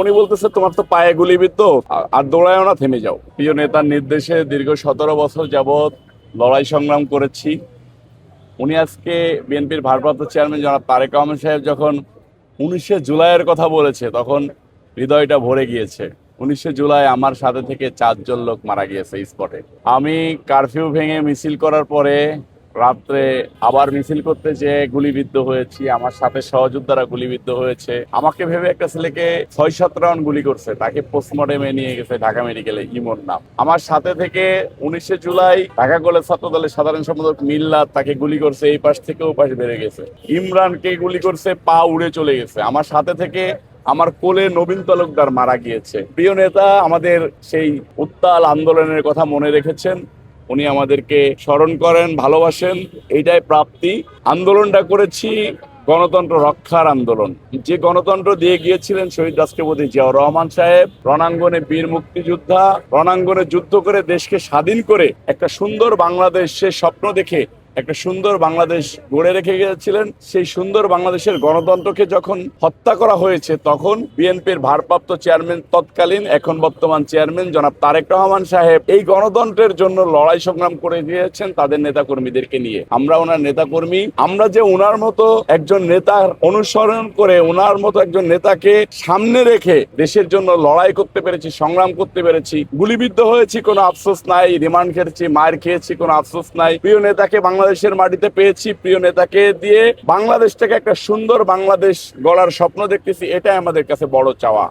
উনি বলতেছে তোমার তো পায়ে গুলিবিদ্ধ, আর দৌড়ায়ও না, থেমে যাও। প্রিয় নেতার নির্দেশে দীর্ঘ 17 বছর যাবৎ লড়াই সংগ্রাম করেছি। উনি আজকে বিএনপির ভারপ্রাপ্ত চেয়ারম্যান জনাব তারেক রহমান সাহেব যখন 19শে জুলাইয়ের কথা বলেছে, তখন হৃদয়টা ভরে গিয়েছে। 19শে জুলাই আমার সাথে থেকে 4জন লোক মারা গিয়েছে স্পটে। আমি কারফিউ ভেঙে মিছিল করার পরে রাত্রে আবার মিছিল করতে যেয়ে গুলিবিদ্ধ হয়েছি। আমার সাথে সহযোদ্ধারা গুলিবিদ্ধ হয়েছে। আমাকে ভেবে একটা ছেলেকে 6-7 রাউন্ড গুলি করছে, তাকে পোস্টমর্টেমে নিয়ে গেছে ঢাকা মেডিকেলে, ইমন নাম। আমার সাথে থেকে 19শে জুলাই ঢাকা কলেজ ছাত্র দলের সাধারণ সম্পাদক মিল্লাত, তাকে গুলি করছে, এই পাশ থেকে ও পাশ বেড়ে গেছে। ইমরানকে গুলি করছে, পা উড়ে চলে গেছে। আমার সাথে থেকে আমার কোলে নবীন তালুকদার মারা গিয়েছে। প্রিয় নেতা আমাদের সেই উত্তাল আন্দোলনের কথা মনে রেখেছেন, উনি আমাদেরকে স্মরণ করেন, ভালোবাসেন, এইটাই প্রাপ্তি। আন্দোলনটা করেছি গণতন্ত্র রক্ষার আন্দোলন। যে গণতন্ত্র দিয়ে গিয়েছিলেন শহীদ রাষ্ট্রপতি জিয়াউর রহমান সাহেব, রণাঙ্গনে বীর মুক্তিযোদ্ধা, রণাঙ্গনে যুদ্ধ করে দেশকে স্বাধীন করে একটা সুন্দর বাংলাদেশের স্বপ্ন দেখে একটা সুন্দর বাংলাদেশ গড়ে রেখে গিয়েছিলেন। সেই সুন্দর বাংলাদেশের গণতন্ত্রকে যখন হত্যা করা হয়েছে, তখন বিএনপির ভারপ্রাপ্ত চেয়ারম্যান তৎকালীন, এখন বর্তমান চেয়ারম্যান জনাব তারেক রহমান সাহেব এই গণতন্ত্রের জন্য লড়াই সংগ্রাম করে গিয়েছেন তাদের নেতাকর্মীদেরকে নিয়ে। আমরা ওনার নেতাকর্মী। আমরা যে ওনার মতো একজন নেতার অনুসরণ করে, ওনার মতো একজন নেতাকে সামনে রেখে দেশের জন্য লড়াই করতে পেরেছি, সংগ্রাম করতে পেরেছি, গুলিবিদ্ধ হয়েছি, কোনো আফসোস নাই, রিমান্ড খেয়েছি, মায়ের খেয়েছি, কোনো আফসোস নাই। প্রিয় নেতাকে বাংলাদেশের মাটিতে পেয়েছি, প্রিয় নেতাকে দিয়ে বাংলাদেশটাকে একটা সুন্দর বাংলাদেশ গড়ার স্বপ্ন দেখতেছি, এটাই আমাদের কাছে বড় চাওয়া।